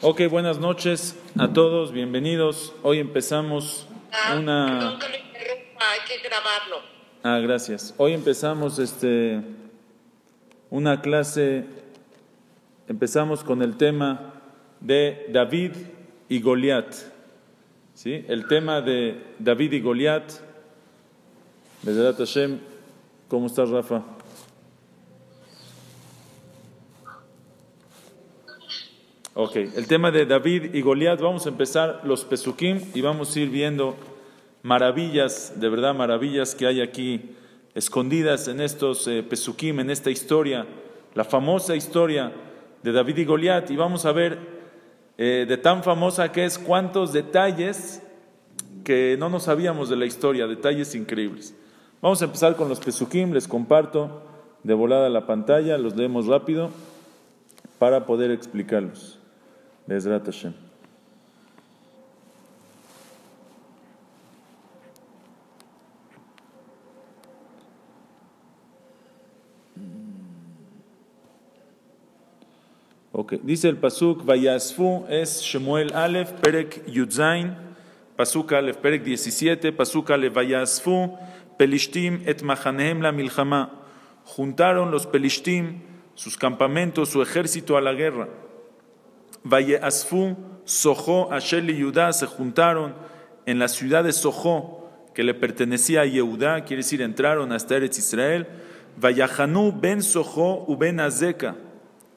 Ok, buenas noches a todos, bienvenidos. Hoy empezamos Perdón que lo interrumpa, hay que grabarlo. Gracias. Hoy empezamos una clase, empezamos con el tema de David y Goliat. ¿Sí? El tema de David y Goliat. Be'ezrat Hashem. ¿Cómo estás, Rafa? Ok, el tema de David y Goliat, vamos a empezar los pesukim y vamos a ir viendo maravillas, de verdad maravillas que hay aquí escondidas en estos pesukim, en esta historia, la famosa historia de David y Goliat, y vamos a ver de tan famosa que es cuántos detalles que no nos sabíamos de la historia, detalles increíbles. Vamos a empezar con los pesukim, les comparto de volada la pantalla, los leemos rápido para poder explicarlos. Be'ezrat Hashem. Ok, dice el pasuk, Vayasfu es Shemuel Aleph, Perek Yudzain, pasuk Aleph, Perek 17, pasuk Aleph, Vayasfu, Pelishtim et Machanehem la Milchama. Juntaron los Pelishtim, sus campamentos, su ejército a la guerra. Vayasfu, Sojo, Asher y Yudá se juntaron en la ciudad de Sojo, que le pertenecía a Yehudá, quiere decir, entraron hasta Eretz Israel. Vayahanu ben Sojo u ben Azeka,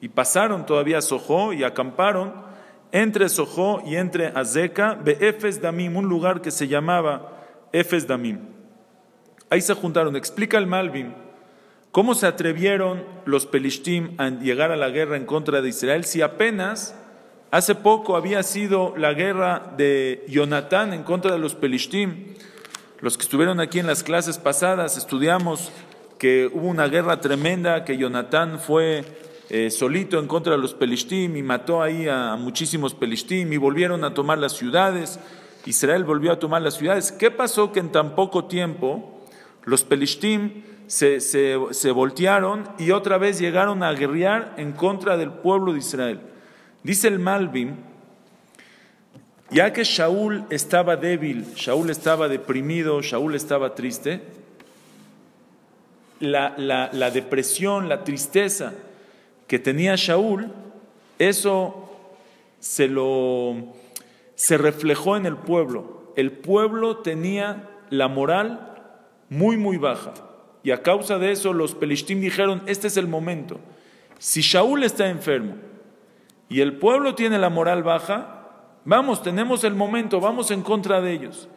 y pasaron todavía a Sojo y acamparon entre Sojo y entre Azeka, Be'efes Damim, un lugar que se llamaba Efes Damim. Ahí se juntaron. Explica el Malbim cómo se atrevieron los Pelishtim a llegar a la guerra en contra de Israel si apenas hace poco había sido la guerra de Jonatán en contra de los Pelishtim. Los que estuvieron aquí en las clases pasadas estudiamos que hubo una guerra tremenda, que Jonatán fue solito en contra de los Pelishtim y mató ahí a muchísimos Pelishtim y volvieron a tomar las ciudades. Israel volvió a tomar las ciudades. ¿Qué pasó? Que en tan poco tiempo los Pelishtim se voltearon y otra vez llegaron a guerrear en contra del pueblo de Israel. Dice el Malbim, ya que Shaul estaba débil, Shaul estaba deprimido, Shaul estaba triste, la depresión, la tristeza que tenía Shaul, eso se reflejó en el pueblo. El pueblo tenía la moral muy muy baja y a causa de eso los Pelishtim dijeron, este es el momento. Si Shaul está enfermo y el pueblo tiene la moral baja, vamos, tenemos el momento, vamos en contra de ellos.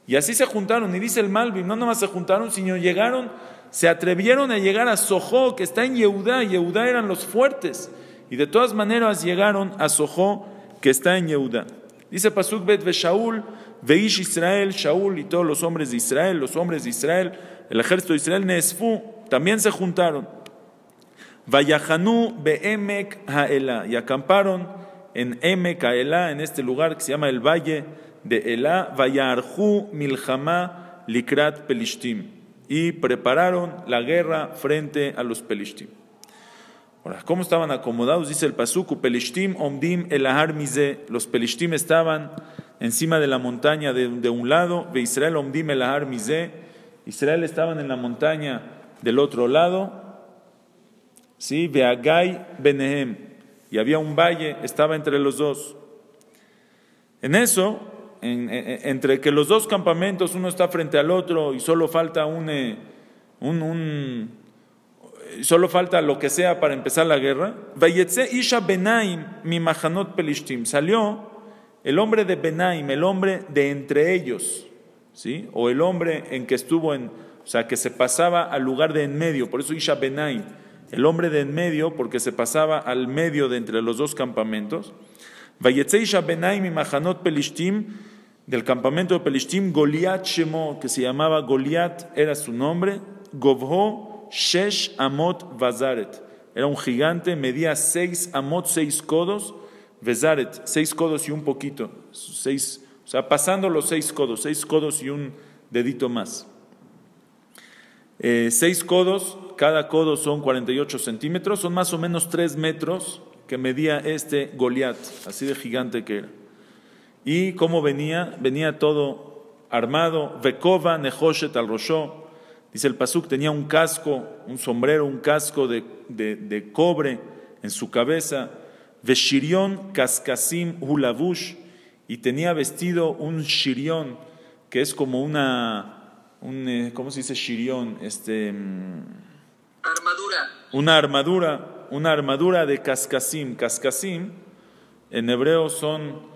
Y así se juntaron, y dice el Malbim, no nomás se juntaron, sino llegaron, se atrevieron a llegar a Sojo, que está en Yehudá. Yehudá eran los fuertes, y de todas maneras llegaron a Sojo, que está en Yehudá. Dice Pasuk Bet ve Shaul, veish Israel, Shaul y todos los hombres de Israel, el ejército de Israel, Nesfu, también se juntaron. Vayahanu be'emek ha'ela, y acamparon en Emek ha'ela, en este lugar que se llama el Valle de Elá. Vayarhu milchama likrat pelishtim, y prepararon la guerra frente a los Pelishtim. Ahora, ¿cómo estaban acomodados? Dice el Pasuk, Pelishtim omdim elahar mize, los Pelishtim estaban encima de la montaña de un lado, ve Israel omdim elahar mize, Israel estaban en la montaña del otro lado, ¿sí? Veagai benehem, y había un valle, estaba entre los dos. En eso, entre que los dos campamentos, uno está frente al otro y solo falta solo falta lo que sea para empezar la guerra. Vayetze isha benaim mi machanot pelishtim, salió el hombre de Benaim, el hombre de entre ellos, ¿sí? O el hombre en que estuvo o sea, que se pasaba al lugar de en medio, por eso isha benaim, el hombre de en medio, porque se pasaba al medio de entre los dos campamentos. Vayetze isha benaim mi machanot pelishtim, del campamento de Pelishtim, Goliat Shemo, que se llamaba Goliat, era su nombre. Govho Shesh Amot Vazaret, era un gigante, medía 6 amot, 6 codos, Vazaret, 6 codos y un poquito, 6, o sea, pasando los 6 codos y un dedito más. 6 codos, cada codo son 48 centímetros, son más o menos 3 metros que medía este Goliat, así de gigante que era. Y cómo venía todo armado, Vekova Nehoshet al Roshó, dice el pasuk, tenía un casco, un sombrero, un casco de cobre en su cabeza, Veshirion Kaskasim Hulavush, y tenía vestido un shirión, que es como ¿cómo se dice shirión? Armadura. Una armadura de Kaskasim. Kaskasim, en hebreo son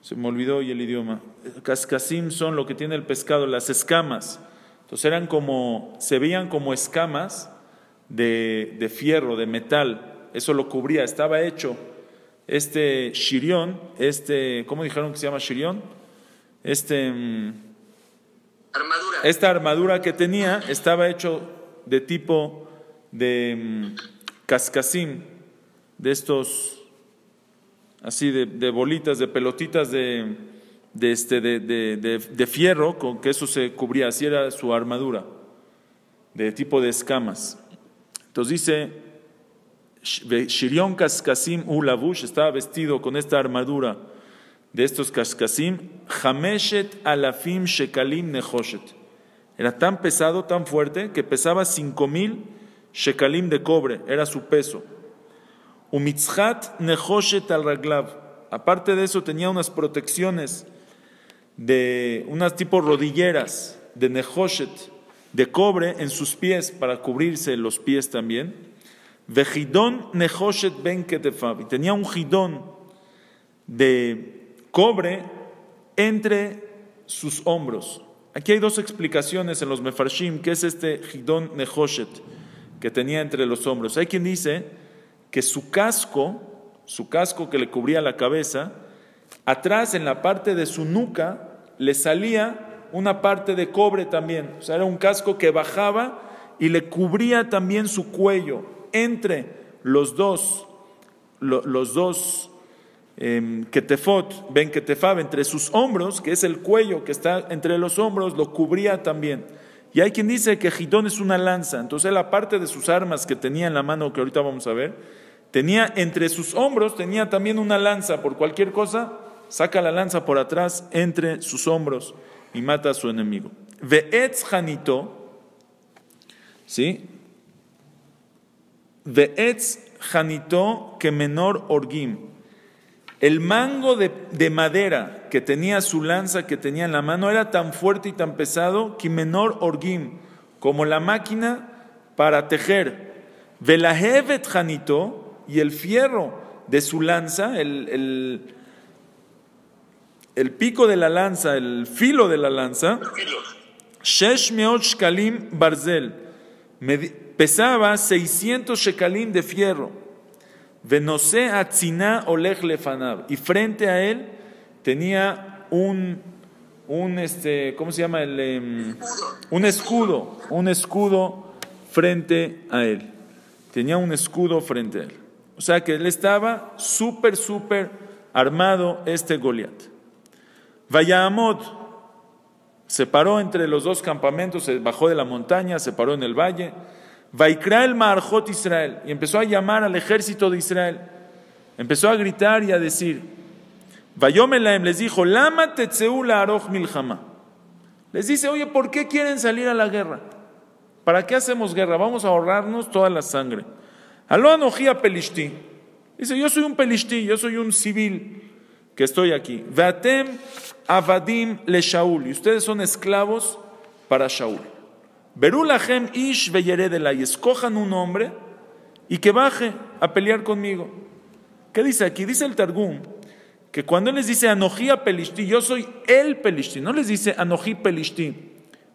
se me olvidó hoy el idioma. Kaskasim son lo que tiene el pescado, las escamas. Entonces se veían como escamas de fierro, de metal. Eso lo cubría, estaba hecho este shirión, ¿cómo dijeron que se llama shirión? Armadura. Esta armadura que tenía estaba hecho de tipo de kaskasim, de estos, así de bolitas, de pelotitas de fierro, con que eso se cubría, así era su armadura, de tipo de escamas. Entonces dice, Shirion Kaskasim Ulavush, estaba vestido con esta armadura de estos Kaskasim, Hameshet Alafim Shekalim Nehoshet. Era tan pesado, tan fuerte, que pesaba 5,000 shekalim de cobre, era su peso. Umitzhat Nehoshet al Raglav. Aparte de eso, tenía unas protecciones de unas tipo rodilleras de Nehoshet, de cobre en sus pies, para cubrirse los pies también. Vejidón Nehoshet ben Ketefav, y tenía un jidón de cobre entre sus hombros. Aquí hay dos explicaciones en los Mefarshim, que es este jidón Nehoshet que tenía entre los hombros. Hay quien dice que su casco que le cubría la cabeza, atrás en la parte de su nuca le salía una parte de cobre también. O sea, era un casco que bajaba y le cubría también su cuello. Entre los dos ketefot, ben ketefav, entre sus hombros, que es el cuello que está entre los hombros, lo cubría también. Y hay quien dice que jidón es una lanza. Entonces la parte de sus armas que tenía en la mano, que ahorita vamos a ver, tenía entre sus hombros, tenía también una lanza. Por cualquier cosa, saca la lanza por atrás entre sus hombros y mata a su enemigo. Ve'etz janito, ¿sí? Ve'etz janito que menor orgim. El mango de madera que tenía su lanza, que tenía en la mano, era tan fuerte y tan pesado que menor orgim, como la máquina para tejer. Velahevet janito, y el fierro de su lanza, el pico de la lanza, el filo de la lanza, shesh meot shkalim barzel, pesaba 600 shekalim de fierro. Venose atziná olech lefanav, y frente a él tenía un ¿cómo se llama? Un escudo frente a él. Tenía un escudo frente a él. O sea que él estaba súper armado, Goliat. Vayamot se paró entre los dos campamentos, se bajó de la montaña, se paró en el valle. Vaikra el Ma'arjot Israel, y empezó a llamar al ejército de Israel. Empezó a gritar y a decir, Vayomelaem, les dijo, Lama tetzeu la'aroch milchama. Les dice, oye, ¿por qué quieren salir a la guerra? ¿Para qué hacemos guerra? Vamos a ahorrarnos toda la sangre. Aló anoji pelishti. Dice, yo soy un pelishti, yo soy un civil que estoy aquí. Veatem avadim le Shaul, y ustedes son esclavos para Shaul. Berulahem ish veyeredela, y escojan un hombre y que baje a pelear conmigo. ¿Qué dice aquí? Dice el Targum que cuando él les dice anoji pelishti, yo soy el pelishti, no les dice anoji pelishti,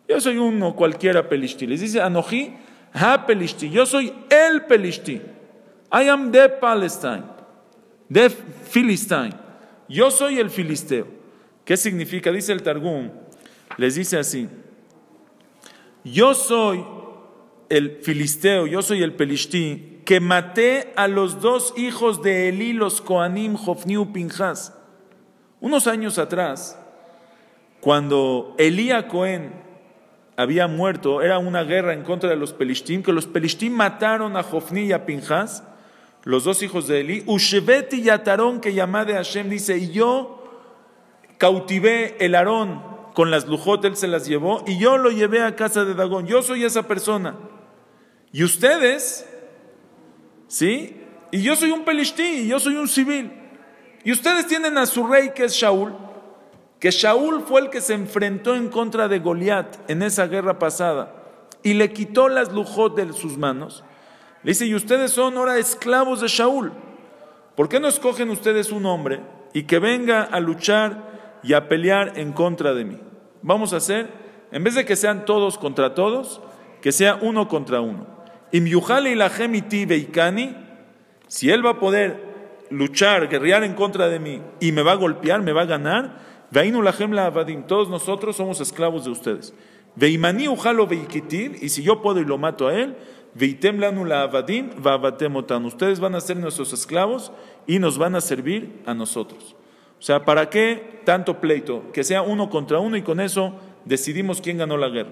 yo soy uno cualquiera pelishti, les dice anoji ha pelishti, yo soy el pelishti. I am the Palestine, the Philistine, yo soy el filisteo. ¿Qué significa? Dice el Targum, les dice así: yo soy el filisteo, yo soy el pelishti, que maté a los dos hijos de Elí, los Kohanim, Hofni y Pinjas. Unos años atrás, cuando Elí a Cohen había muerto, era una guerra en contra de los pelishtim, que los pelishtim mataron a Jofni y a Pinjas, los dos hijos de Eli. Usheveti y Atarón, que llamá de Hashem, dice, y yo cautivé el Aarón con las lujot, él se las llevó, y yo lo llevé a casa de Dagón. Yo soy esa persona. Y ustedes, ¿sí? Y yo soy un pelishtim, y yo soy un civil. Y ustedes tienen a su rey, que es Shaul, que Shaul fue el que se enfrentó en contra de Goliat en esa guerra pasada, y le quitó las lujot de sus manos. Le dice, y ustedes son ahora esclavos de Shaul. ¿Por qué no escogen ustedes un hombre y que venga a luchar y a pelear en contra de mí? Vamos a hacer, en vez de que sean todos contra todos, que sea uno contra uno. Si él va a poder luchar, guerrear en contra de mí y me va a golpear, me va a ganar, todos nosotros somos esclavos de ustedes. Y si yo puedo y lo mato a él, ustedes van a ser nuestros esclavos y nos van a servir a nosotros. O sea, ¿para qué tanto pleito? Que sea uno contra uno y con eso decidimos quién ganó la guerra.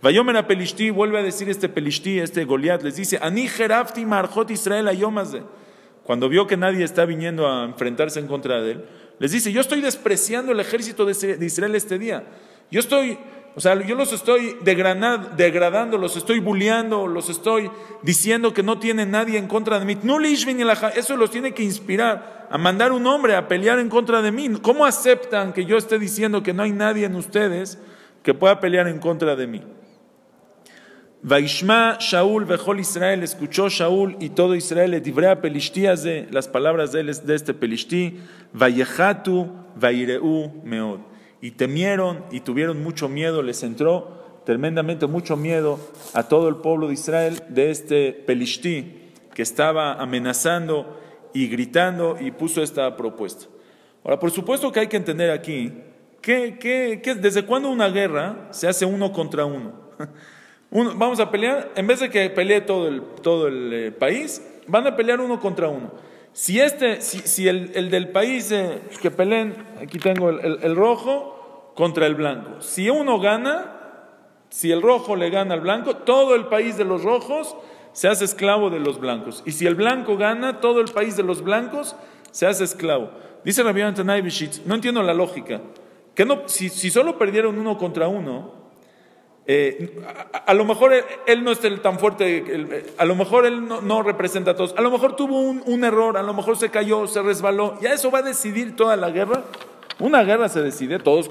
Vayomer a Pelishti, vuelve a decir este Pelishti, este Goliat, les dice, Ani jerafti marjot Israel ayomazde. Cuando vio que nadie está viniendo a enfrentarse en contra de él, les dice, yo estoy despreciando el ejército de Israel este día. Yo los estoy degradando, los estoy bulleando, los estoy diciendo que no tiene nadie en contra de mí. Eso los tiene que inspirar a mandar un hombre a pelear en contra de mí. ¿Cómo aceptan que yo esté diciendo que no hay nadie en ustedes que pueda pelear en contra de mí? Vaishma Shaul vejol Israel, escuchó Shaul y todo Israel divrea pelishtías de las palabras de este pelishti, vayechatu vaireu meod, y temieron y tuvieron mucho miedo, les entró tremendamente mucho miedo a todo el pueblo de Israel de este pelishti que estaba amenazando y gritando y puso esta propuesta. Ahora, por supuesto que hay que entender aquí que desde cuándo una guerra se hace uno contra uno. Vamos a pelear, en vez de que pelee todo el país, van a pelear uno contra uno. Si el del país que peleen, aquí tengo el rojo contra el blanco. Si uno gana, si el rojo le gana al blanco, todo el país de los rojos se hace esclavo de los blancos. Y si el blanco gana, todo el país de los blancos se hace esclavo. Dice Rabbi Yonanan Bishitz, no entiendo la lógica. Que no, si solo perdieron uno contra uno, a lo mejor él no es tan fuerte, a lo mejor él no representa a todos, a lo mejor tuvo un error, a lo mejor se cayó, se resbaló, ya eso va a decidir toda la guerra. Una guerra se decide todos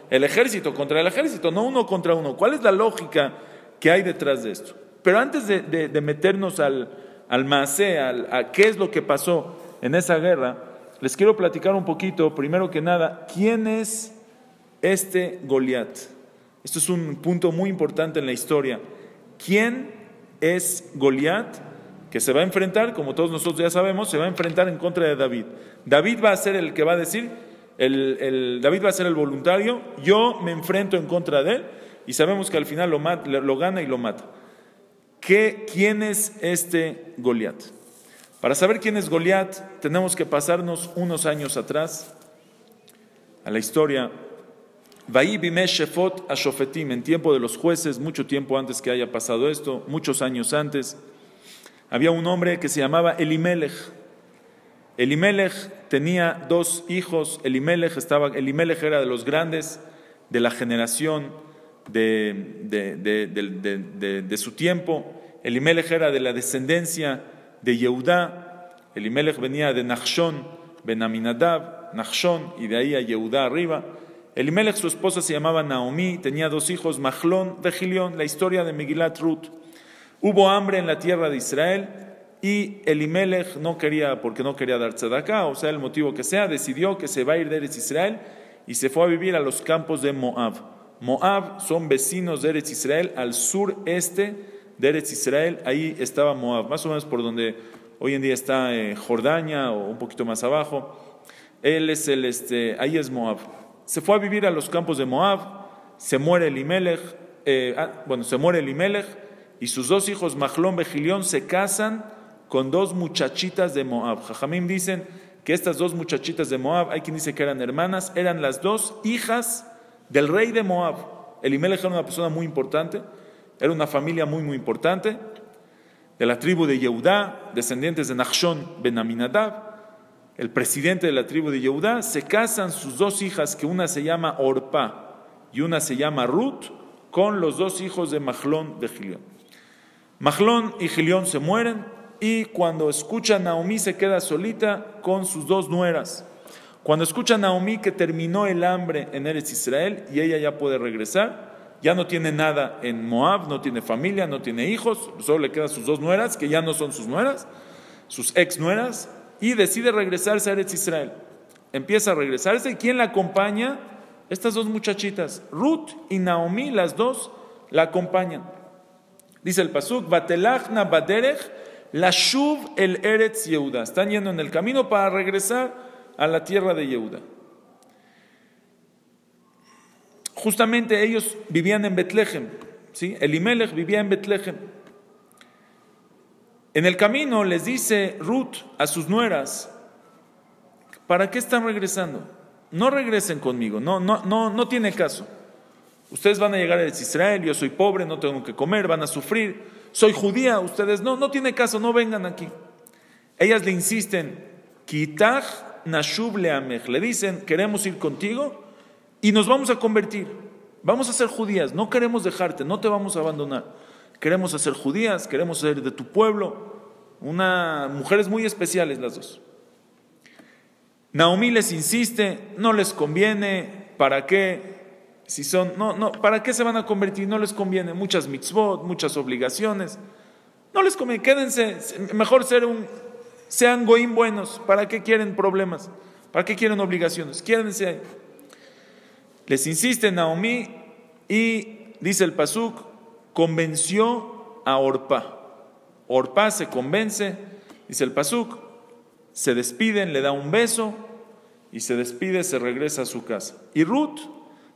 el ejército contra el ejército, no uno contra uno. ¿Cuál es la lógica que hay detrás de esto? Pero antes de meternos al maasé, a qué es lo que pasó en esa guerra, les quiero platicar un poquito, primero que nada, ¿quién es este Goliat? Esto es un punto muy importante en la historia. ¿Quién es Goliat? Que se va a enfrentar, como todos nosotros ya sabemos, se va a enfrentar en contra de David. David va a ser el que va a decir, David va a ser el voluntario, yo me enfrento en contra de él, y sabemos que al final lo gana y lo mata. ¿Quién es este Goliat? Para saber quién es Goliat, tenemos que pasarnos unos años atrás, a la historia. Vaí bimesh shefot ashofetim, en tiempo de los jueces, mucho tiempo antes que haya pasado esto, muchos años antes, había un hombre que se llamaba Elimelech. Elimelech tenía dos hijos. Elimelech era de los grandes de la generación de su tiempo. Elimelech era de la descendencia de Yehudá. Elimelech venía de Nachshon ben Aminadab, Nachshon, y de ahí a Yehudá arriba. Elimelech, su esposa se llamaba Naomi, tenía dos hijos, Machlón y Gilión, la historia de Megilat Ruth. Hubo hambre en la tierra de Israel y Elimelech porque no quería dar tzedakah, o sea, el motivo que sea, decidió que se va a ir de Eretz Israel y se fue a vivir a los campos de Moab. Moab son vecinos de Eretz Israel, al sureste de Eretz Israel, ahí estaba Moab, más o menos por donde hoy en día está Jordania o un poquito más abajo. Él es ahí es Moab. Se fue a vivir a los campos de Moab, se muere Elimelech, y sus dos hijos, Machlón y Gilión, se casan con dos muchachitas de Moab. Jajamim dicen que estas dos muchachitas de Moab, hay quien dice que eran hermanas, eran las dos hijas del rey de Moab. Elimelech era una persona muy importante, era una familia muy, muy importante, de la tribu de Yehudá, descendientes de Nachshon ben Aminadab. El presidente de la tribu de Yehudá, se casan sus dos hijas, que una se llama Orpá y una se llama Ruth, con los dos hijos de Mahlón de Gilión. Mahlón y Gilión se mueren, y cuando escucha Naomí se queda solita con sus dos nueras. Cuando escucha Naomí que terminó el hambre en Eretz Israel y ella ya puede regresar, ya no tiene nada en Moab, no tiene familia, no tiene hijos, solo le quedan sus dos nueras, que ya no son sus nueras, sus ex nueras, y decide regresarse a Eretz Israel. Empieza a regresarse, ¿y quién la acompaña? Estas dos muchachitas, Ruth y Naomí, las dos la acompañan. Dice el pasuk, Batelachna baderech lashuv el Eretz Yehuda. Están yendo en el camino para regresar a la tierra de Yehuda. Justamente ellos vivían en Betlehem, ¿sí? Elimelech vivía en Betlehem. En el camino les dice Ruth a sus nueras, ¿para qué están regresando? No regresen conmigo, no tiene caso. Ustedes van a llegar a Israel, yo soy pobre, no tengo que comer, van a sufrir. Soy judía, ustedes no tiene caso, no vengan aquí. Ellas le insisten, Kitach nashub leamech, le dicen, queremos ir contigo y nos vamos a convertir. Vamos a ser judías, no queremos dejarte, no te vamos a abandonar. Queremos ser judías, queremos ser de tu pueblo. Mujeres muy especiales las dos. Naomí les insiste, no les conviene, ¿para qué? Si son, ¿para qué se van a convertir? No les conviene, muchas mitzvot, muchas obligaciones. No les conviene, quédense, mejor sean goín buenos. ¿Para qué quieren problemas? ¿Para qué quieren obligaciones? Quédense ahí. Les insiste Naomí y dice el pasuk, convenció a Orpá. Orpá se convence, dice el pasuk, se despiden, le da un beso y se despide, se regresa a su casa. Y Ruth,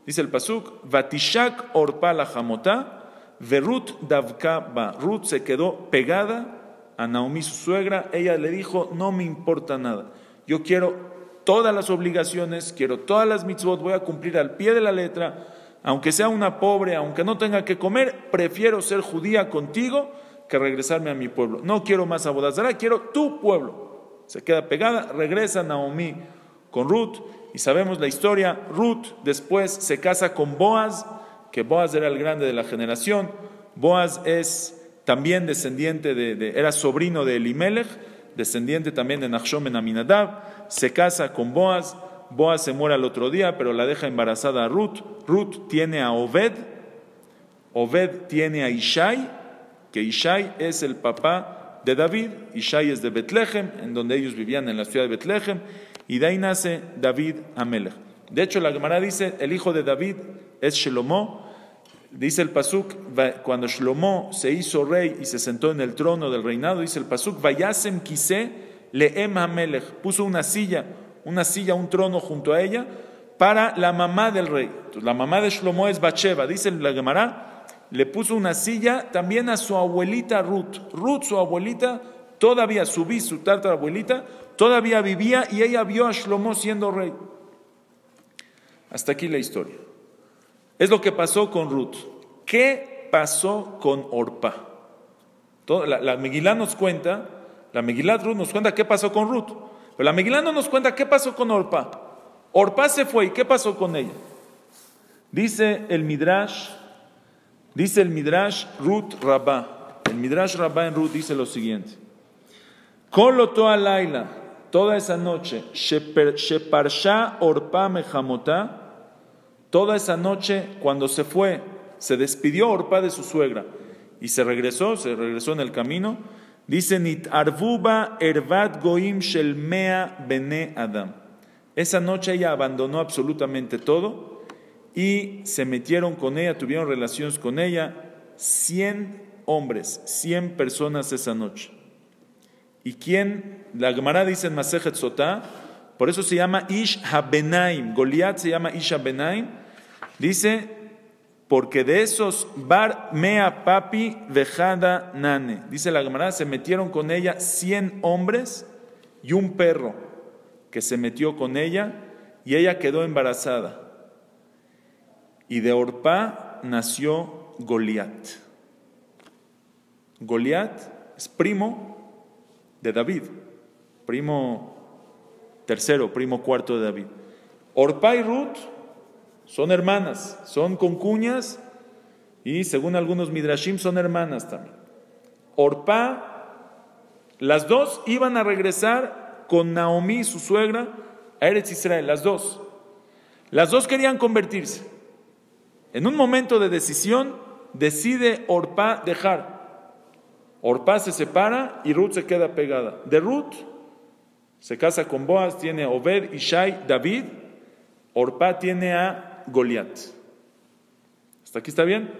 dice el pasuk, Vatishak Orpá la jamotá, Verut davka ba. Ruth se quedó pegada a Naomí, su suegra. Ella le dijo, no me importa nada. Yo quiero todas las obligaciones, quiero todas las mitzvot, voy a cumplir al pie de la letra. Aunque sea una pobre, aunque no tenga que comer, prefiero ser judía contigo que regresarme a mi pueblo. No quiero más Avodat Zará, quiero tu pueblo. Se queda pegada, regresa Naomí con Ruth, y sabemos la historia. Ruth después se casa con Boaz, que Boaz era el grande de la generación. Boaz es también descendiente era sobrino de Elimelech, descendiente también de Nachshon ben Aminadab. Se casa con Boaz. Boaz se muere al otro día, pero la deja embarazada a Ruth. Ruth tiene a Obed. Obed tiene a Ishai, que Ishai es el papá de David. Ishai es de Betlehem, en donde ellos vivían en la ciudad de Betlehem, y de ahí nace David Amelech. De hecho, la Gemara dice, el hijo de David es Shlomo. Dice el pasuk, cuando Shlomo se hizo rey y se sentó en el trono del reinado, dice el pasuk, Vayasem kiseh leem Amelech, puso una silla, un trono junto a ella, para la mamá del rey. Entonces, la mamá de Shlomo es Batsheba. Dice la Gemara, le puso una silla también a su abuelita Ruth. Ruth, su abuelita, todavía, su tatarabuelita, todavía vivía, y ella vio a Shlomo siendo rey. Hasta aquí la historia. Es lo que pasó con Ruth. ¿Qué pasó con Orpá? La Megilá nos cuenta, la Megilá Ruth nos cuenta qué pasó con Ruth, pero la Megilá no nos cuenta qué pasó con Orpá. Orpá se fue, ¿y qué pasó con ella? Dice el Midrash Ruth Rabá. El Midrash Rabá en Ruth dice lo siguiente: Koloto alayla, toda esa noche, sheparsha Orpá mejamotá, toda esa noche cuando se fue, se despidió Orpá de su suegra y se regresó en el camino. Dice Nit arvuba ervat goim shel mea bene Adam. Esa noche ella abandonó absolutamente todo y se metieron con ella, tuvieron relaciones con ella 100 hombres, 100 personas esa noche. ¿Y quién? La Gemara dice en Masejet Sotá, por eso se llama Ish HaBenaim. Goliat se llama Ish HaBenaim. Dice, porque de esos bar mea papi vejada nane. Dice la Gemara, se metieron con ella 100 hombres y un perro que se metió con ella, y ella quedó embarazada. Y de Orpá nació Goliat. Goliat es primo de David, primo tercero, primo cuarto de David. Orpá y Ruth son hermanas, son concuñas y según algunos midrashim son hermanas también. Orpá, las dos iban a regresar con Naomi, su suegra, a Eretz Israel, las dos. Las dos querían convertirse. En un momento de decisión, decide Orpá dejar. Orpá se separa y Ruth se queda pegada. De Ruth se casa con Boaz, tiene Obed, Ishai, David. Orpá tiene a Goliat. ¿Hasta aquí está bien?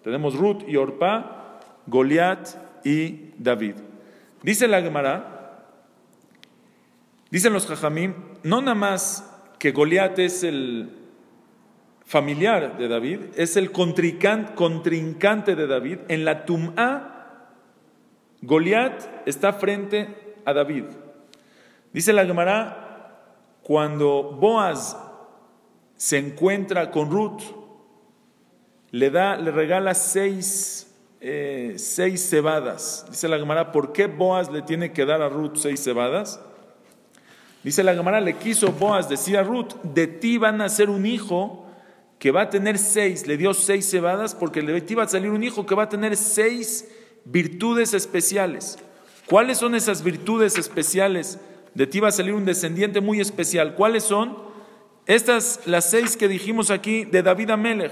Tenemos Ruth y Orpá, Goliat y David. Dice la Gemara, dicen los Jajamim, no nada más que Goliat es el familiar de David, es el contrincante de David. En la Tum'a, Goliat está frente a David. Dice la Gemara, cuando Boaz se encuentra con Ruth, le regala seis cebadas. Dice la Gemara, ¿por qué Boaz le tiene que dar a Ruth 6 cebadas? Dice la Gemara, le quiso Boaz decir a Ruth, de ti va a nacer un hijo que va a tener 6, le dio 6 cebadas porque de ti va a salir un hijo que va a tener 6 virtudes especiales. ¿Cuáles son esas virtudes especiales? De ti va a salir un descendiente muy especial. ¿Cuáles son? Estas, las 6 que dijimos aquí de David Amelech.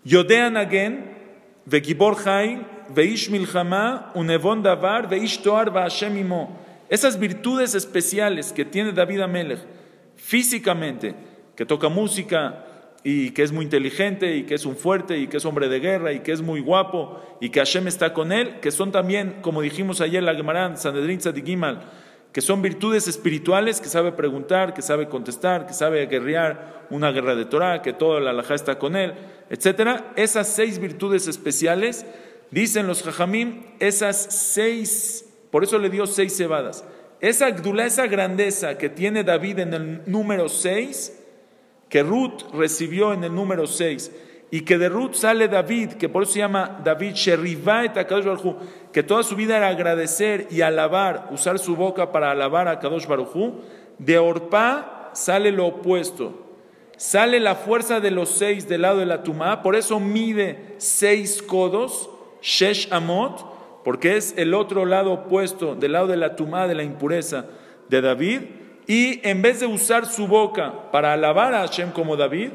Yodea Nagen, Vegibor Chai, Veish Milchama, Unevon Davar, Veish Toar, Vashem Imo. Esas virtudes especiales que tiene David Amelech, físicamente, que toca música y que es muy inteligente y que es un fuerte y que es hombre de guerra y que es muy guapo y que Hashem está con él, que son también, como dijimos ayer la Gemara, Sanedrín Tzadigimal, que son virtudes espirituales, que sabe preguntar, que sabe contestar, que sabe guerrear una guerra de Torah, que toda la halajá está con él, etc. Esas 6 virtudes especiales, dicen los Jajamim, esas 6, por eso le dio 6 cebadas. Esa gdulá, esa grandeza que tiene David en el número 6, que Ruth recibió en el número 6, y que de Ruth sale David, que por eso se llama David Sherivá et HaKadosh Baruj Hu, que toda su vida era agradecer y alabar, usar su boca para alabar a Kadosh Baruj Hu. De Orpá sale lo opuesto, sale la fuerza de los 6 del lado de la Tumá, por eso mide 6 codos, Shesh Amot, porque es el otro lado opuesto, del lado de la Tumá, de la impureza de David, y en vez de usar su boca para alabar a Hashem como David,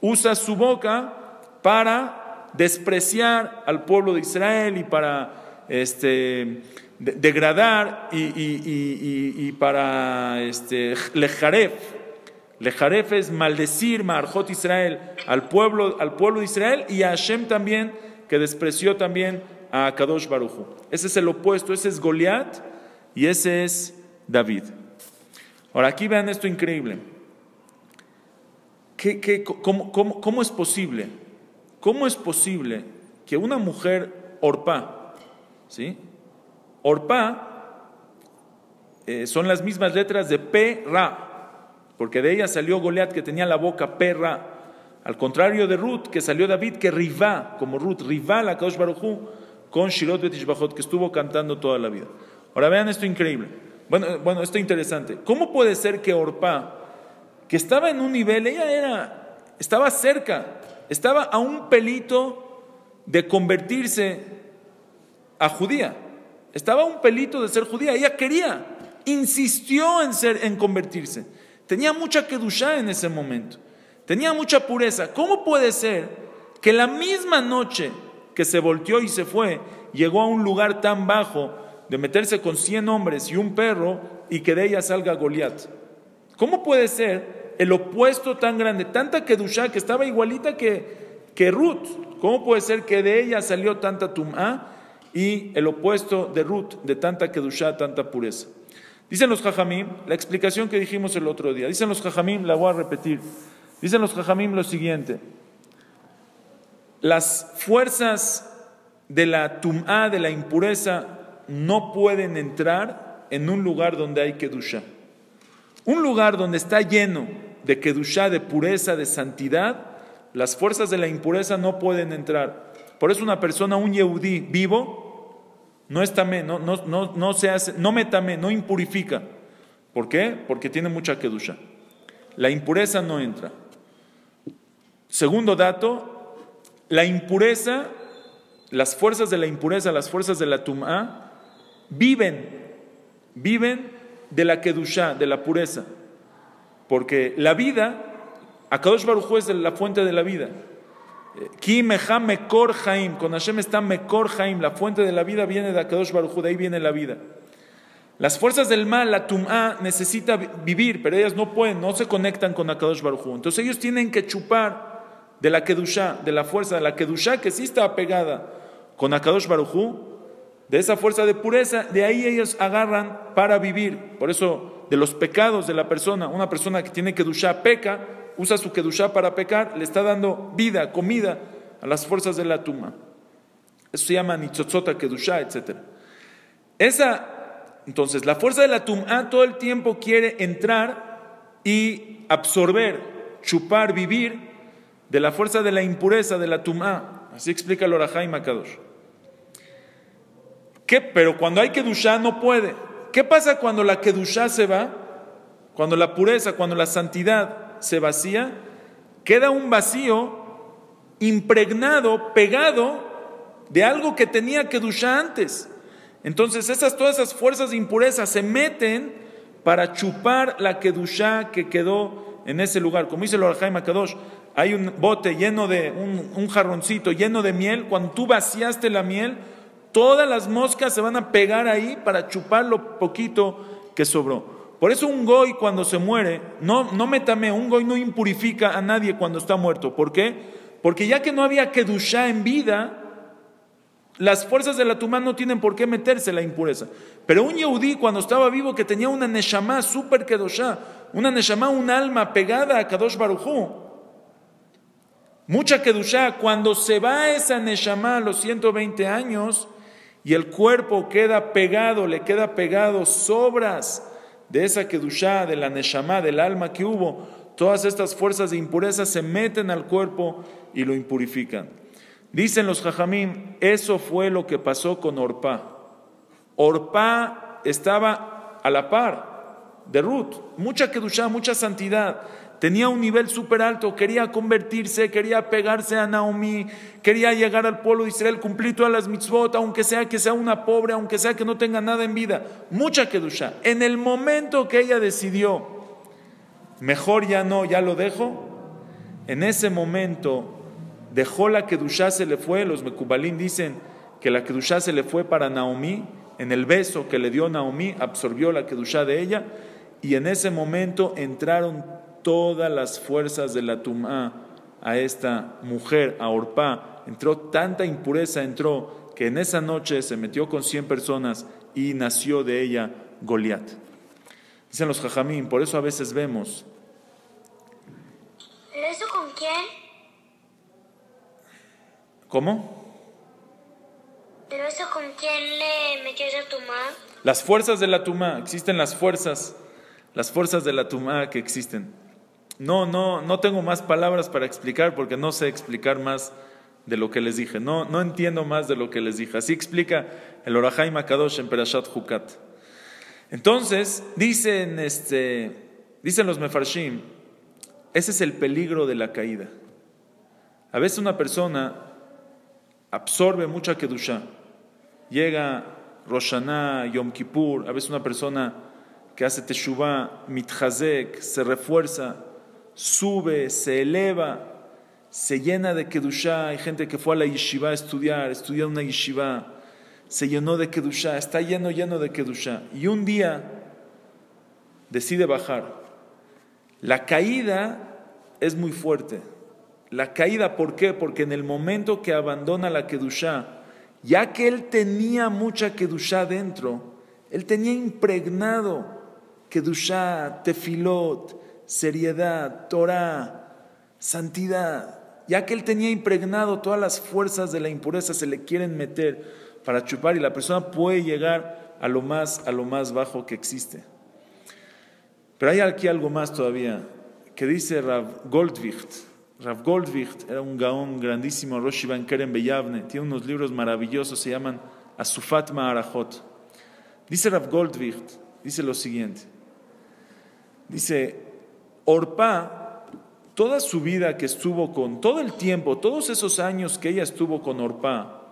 usa su boca para despreciar al pueblo de Israel y para degradar y para lejaref. Lejaref es maldecir, Marjot Israel, al pueblo de Israel, y a Hashem también, que despreció también a Kadosh Baruj Hu. Ese es el opuesto, ese es Goliat y ese es David. Ahora aquí vean esto increíble. ¿Cómo es posible? ¿Cómo es posible que una mujer Orpá, ¿sí? Orpá son las mismas letras de P-Ra, porque de ella salió Goliat, que tenía la boca P-Ra, al contrario de Ruth, que salió David, que Rivá, como Ruth, Rivá la Kadosh Baruj Hu, con Shirot Betishbachot, que estuvo cantando toda la vida. Ahora vean esto increíble, bueno, esto interesante. ¿Cómo puede ser que Orpá, que estaba en un nivel, estaba cerca, estaba a un pelito de convertirse a judía, estaba a un pelito de ser judía, ella quería, insistió en convertirse, tenía mucha kedushá en ese momento, tenía mucha pureza? ¿Cómo puede ser que la misma noche que se volteó y se fue, llegó a un lugar tan bajo de meterse con 100 hombres y un perro y que de ella salga Goliat? ¿Cómo puede ser el opuesto tan grande, tanta kedushá, que estaba igualita que Ruth? ¿Cómo puede ser que de ella salió tanta tum'á y el opuesto de Ruth, de tanta kedushá, tanta pureza? Dicen los Jajamim, la explicación que dijimos el otro día, dicen los Jajamim, la voy a repetir, dicen los Jajamim lo siguiente: las fuerzas de la tum'á, de la impureza, no pueden entrar en un lugar donde hay kedushá. Un lugar donde está lleno de kedushá, de pureza, de santidad, las fuerzas de la impureza no pueden entrar. Por eso una persona, un yehudí vivo, no es tamé, no se hace, no me tamé, no impurifica. ¿Por qué? Porque tiene mucha kedusha. La impureza no entra. Segundo dato, la impureza, las fuerzas de la impureza, las fuerzas de la tum'a, viven de la kedusha, de la pureza. Porque la vida, Akadosh Baruj Hu es la fuente de la vida. Ki mecha mekor haim, con Hashem está mekor haim, la fuente de la vida viene de Akadosh Baruj Hu, de ahí viene la vida. Las fuerzas del mal, la tum'a, necesita vivir, pero ellas no pueden, no se conectan con Akadosh Baruj Hu. Entonces ellos tienen que chupar de la kedusha, de la fuerza de la kedusha que sí está apegada con Akadosh Baruj Hu, de esa fuerza de pureza, de ahí ellos agarran para vivir. Por eso, de los pecados de la persona, una persona que tiene kedusha peca, usa su kedusha para pecar, le está dando vida, comida a las fuerzas de la tum'a. Eso se llama nitzotzota kedusha, etc. Entonces, la fuerza de la tum'a todo el tiempo quiere entrar y absorber, chupar, vivir de la fuerza de la impureza, de la tum'a. Así explica el Orah Haim HaKadosh. Pero cuando hay kedusha no puede. ¿Qué pasa cuando la kedusha se va? Cuando la pureza, cuando la santidad se vacía, queda un vacío impregnado, pegado de algo que tenía kedusha antes. Entonces todas esas fuerzas de impureza se meten para chupar la kedusha que quedó en ese lugar. Como dice el Orah Haim HaKadosh, hay un bote lleno de, un jarroncito lleno de miel. Cuando tú vaciaste la miel, todas las moscas se van a pegar ahí para chupar lo poquito que sobró. Por eso un goy cuando se muere, no me tamé, un goy no impurifica a nadie cuando está muerto. ¿Por qué? Porque ya que no había kedusha en vida, las fuerzas de la tumá no tienen por qué meterse la impureza. Pero un yehudí cuando estaba vivo que tenía una neshama super kedusha, una neshama, un alma pegada a Kadosh Baruj Hu, mucha kedusha, cuando se va esa neshama a los 120 años y el cuerpo queda pegado, le queda pegado sobras de esa kedusha, de la neshama, del alma que hubo, todas estas fuerzas de impureza se meten al cuerpo y lo impurifican. Dicen los jajamim, eso fue lo que pasó con Orpá. Orpá estaba a la par de Ruth, mucha kedusha, mucha santidad, tenía un nivel súper alto, quería convertirse, quería pegarse a Naomi, quería llegar al pueblo de Israel, cumplir todas las mitzvot, aunque sea una pobre, aunque sea que no tenga nada en vida, mucha kedusha. En el momento que ella decidió, mejor ya no, ya lo dejo, en ese momento dejó la kedusha, se le fue. Los mekubalim dicen que la kedusha se le fue para Naomi, en el beso que le dio Naomi, absorbió la kedusha de ella, y en ese momento entraron todas las fuerzas de la tum'a a esta mujer, a Orpá. Entró tanta impureza, que en esa noche se metió con 100 personas y nació de ella Goliat. Dicen los jajamín, por eso a veces vemos. ¿Pero eso con quién? ¿Cómo? ¿Pero eso con quién le metió esa tumá? Las fuerzas de la tumá, existen las fuerzas de la tumá que existen. No tengo más palabras para explicar porque no sé explicar más de lo que les dije. No entiendo más de lo que les dije. Así explica el Orah Haim HaKadosh en Perashat Jukat. Entonces, dicen los mefarshim, ese es el peligro de la caída. A veces una persona absorbe mucha kedusha. Llega Rosh Hashanah, Yom Kippur, a veces una persona que hace teshuvah, mitchazek, se refuerza, sube, se eleva, se llena de kedusha. Hay gente que fue a la yeshiva a estudiar, estudió en una yeshiva, se llenó de kedusha, está lleno de kedusha. Y un día decide bajar. La caída es muy fuerte. La caída, ¿por qué? Porque en el momento que abandona la kedusha, ya que él tenía mucha kedusha dentro, él tenía impregnado kedusha, tefilot, seriedad, Torah, santidad. Ya que él tenía impregnado todas las fuerzas de la impureza, se le quieren meter para chupar y la persona puede llegar a lo más bajo que existe. Pero hay aquí algo más todavía, que dice Rav Goldvicht, Rav Goldvicht era un gaón grandísimo, Rosh Yeshiva en Kerem Beyavne, tiene unos libros maravillosos, se llaman Asufat Ma'arajot. Dice Rav Goldvicht, dice lo siguiente, dice, Orpá, toda su vida que estuvo todo el tiempo, todos esos años que ella estuvo con Orpá,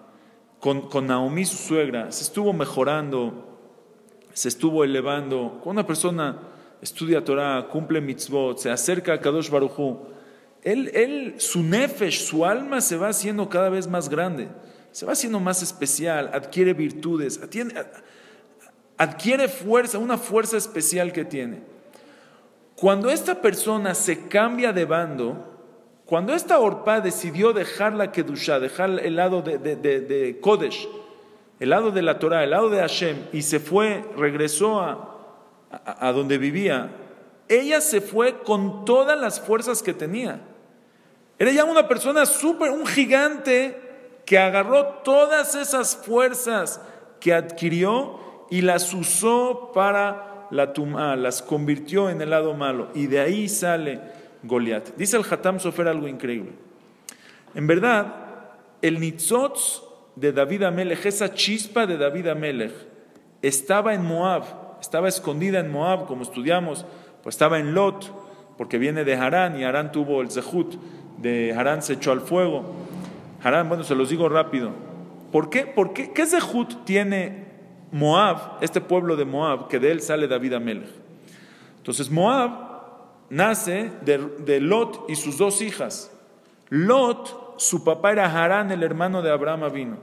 con Naomi, su suegra, se estuvo mejorando, se estuvo elevando. Cuando una persona estudia Torah, cumple mitzvot, se acerca a Kadosh Baruj Hu, su nefesh, su alma se va haciendo cada vez más grande, se va haciendo más especial, adquiere virtudes, adquiere fuerza, una fuerza especial que tiene. Cuando esta persona se cambia de bando, cuando esta Orpá decidió dejar la Kedushá, dejar el lado de Kodesh, el lado de la Torah, el lado de Hashem, y se fue, regresó a donde vivía, ella se fue con todas las fuerzas que tenía. Era ya una persona un gigante que agarró todas esas fuerzas que adquirió y las usó para la tumá, las convirtió en el lado malo, y de ahí sale Goliat. Dice el Hatam Sofer algo increíble. En verdad, el Nitzotz de David Amelech, esa chispa de David Amelech, estaba en Moab, estaba escondida en Moab, como estudiamos, pues estaba en Lot, porque viene de Harán, y Harán tuvo el Zehut, de Harán se echó al fuego. Harán, bueno, se los digo rápido. ¿Por qué? ¿Qué Zehut tiene Moab, este pueblo de Moab, que de él sale David Amelech? Entonces Moab nace de Lot y sus dos hijas. Lot, su papá era Harán, el hermano de Abraham Avinu.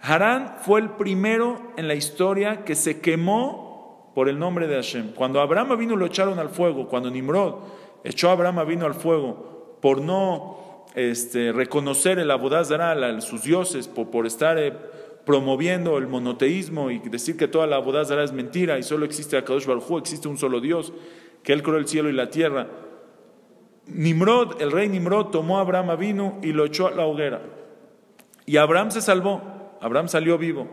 Harán fue el primero en la historia que se quemó por el nombre de Hashem. Cuando Abraham Avinu lo echaron al fuego, cuando Nimrod echó a Abraham Avinu al fuego por no reconocer el Avodah Zará, sus dioses, por estar promoviendo el monoteísmo y decir que toda la Avodah Zará es mentira y solo existe Akadosh Baruj Hu, existe un solo Dios, que él creó el cielo y la tierra. Nimrod, el rey Nimrod, tomó a Abraham Avinu y lo echó a la hoguera. Y Abraham se salvó, Abraham salió vivo.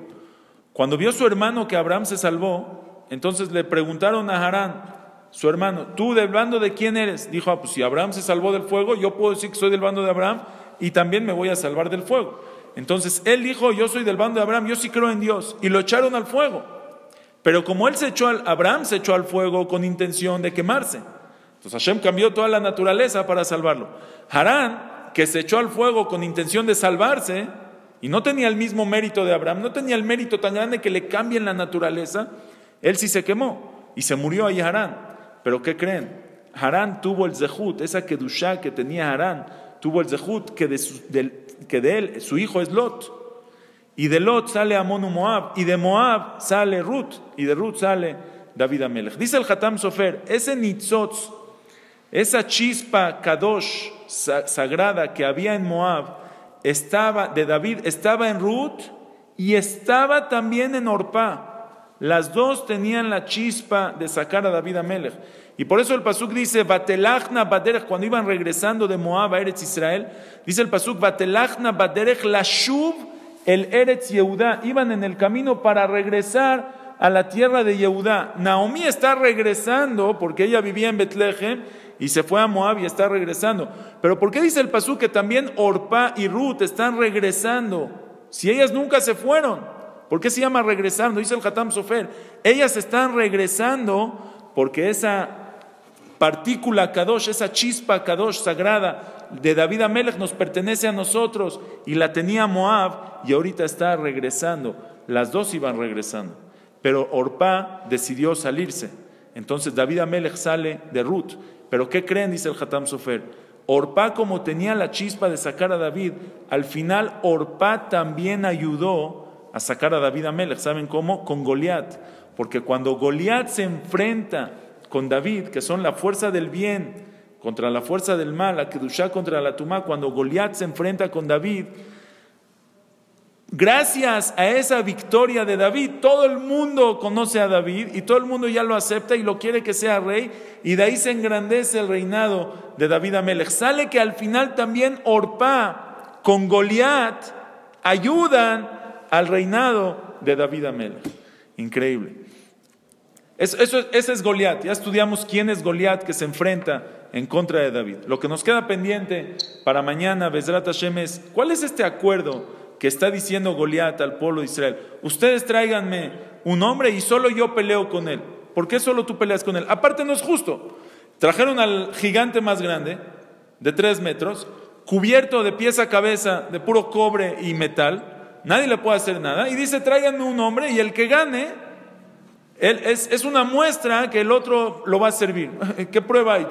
Cuando vio su hermano que Abraham se salvó, entonces le preguntaron a Harán, su hermano, ¿tú del bando de quién eres? Dijo, pues si Abraham se salvó del fuego, yo puedo decir que soy del bando de Abraham y también me voy a salvar del fuego. Entonces él dijo, yo soy del bando de Abraham, yo sí creo en Dios, y lo echaron al fuego. Pero como Abraham se echó al fuego con intención de quemarse, entonces Hashem cambió toda la naturaleza para salvarlo. Harán, que se echó al fuego con intención de salvarse, y no tenía el mismo mérito de Abraham, no tenía el mérito tan grande que le cambien la naturaleza, él sí se quemó, y se murió ahí Harán. Pero ¿qué creen? Harán tuvo el Zehut, esa Kedushá que tenía Harán, tuvo el Zehut que de él, su hijo es Lot. Y de Lot sale Amón y Moab, y de Moab sale Ruth, y de Ruth sale David Amelech. Dice el Hatam Sofer, ese Nitzotz, esa chispa Kadosh sagrada que había en Moab, de David, estaba en Ruth y estaba también en Orpá. Las dos tenían la chispa de sacar a David Amelech. Y por eso el pasuk dice, Batelachna baderech, cuando iban regresando de Moab a Eretz Israel, dice el pasuk, Batelachna baderech lashuv el Eretz Yehudá, iban en el camino para regresar a la tierra de Yehudá. Naomi está regresando porque ella vivía en Betlehem y se fue a Moab y está regresando. Pero ¿por qué dice el pasuk que también Orpá y Ruth están regresando? Si ellas nunca se fueron. ¿Por qué se llama regresando? Dice el Hatam Sofer, ellas están regresando porque esa partícula Kadosh, esa chispa Kadosh sagrada de David Amelech nos pertenece a nosotros y la tenía Moab y ahorita está regresando. Las dos iban regresando, pero Orpá decidió salirse. Entonces David Amelech sale de Ruth. ¿Pero qué creen? Dice el Hatam Sofer. Orpá, como tenía la chispa de sacar a David, al final Orpá también ayudó a sacar a David Amelech. ¿Saben cómo? Con Goliat. Porque cuando Goliat se enfrenta con David, que son la fuerza del bien contra la fuerza del mal, la Kedushá contra la Tumá, cuando Goliat se enfrenta con David, gracias a esa victoria de David, todo el mundo conoce a David y todo el mundo ya lo acepta y lo quiere que sea rey, y de ahí se engrandece el reinado de David Amelech. Sale que al final también Orpá con Goliat ayudan al reinado de David Amelech. Increíble. Ese es Goliat. Ya estudiamos quién es Goliat que se enfrenta en contra de David. Lo que nos queda pendiente para mañana, Bezrat Hashem, es ¿cuál es este acuerdo que está diciendo Goliat al pueblo de Israel? Ustedes tráiganme un hombre y solo yo peleo con él. ¿Por qué solo tú peleas con él? Aparte no es justo. Trajeron al gigante más grande, de 3 metros, cubierto de pies a cabeza de puro cobre y metal. Nadie le puede hacer nada. Y dice, tráiganme un hombre y el que gane, él es una muestra que el otro lo va a servir. ¿Qué prueba hay?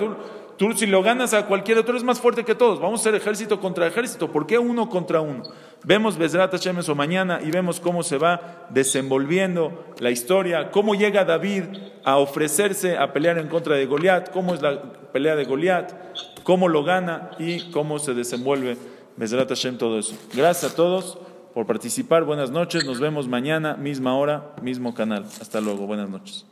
Tú si lo ganas a cualquier otro, eres más fuerte que todos. Vamos a ser ejército contra ejército. ¿Por qué uno contra uno? Vemos Bezrat Hashem o mañana y vemos cómo se va desenvolviendo la historia, cómo llega David a ofrecerse a pelear en contra de Goliat, cómo es la pelea de Goliat, cómo lo gana y cómo se desenvuelve Bezrat Hashem todo eso. Gracias a todos por participar. Buenas noches. Nos vemos mañana, misma hora, mismo canal. Hasta luego. Buenas noches.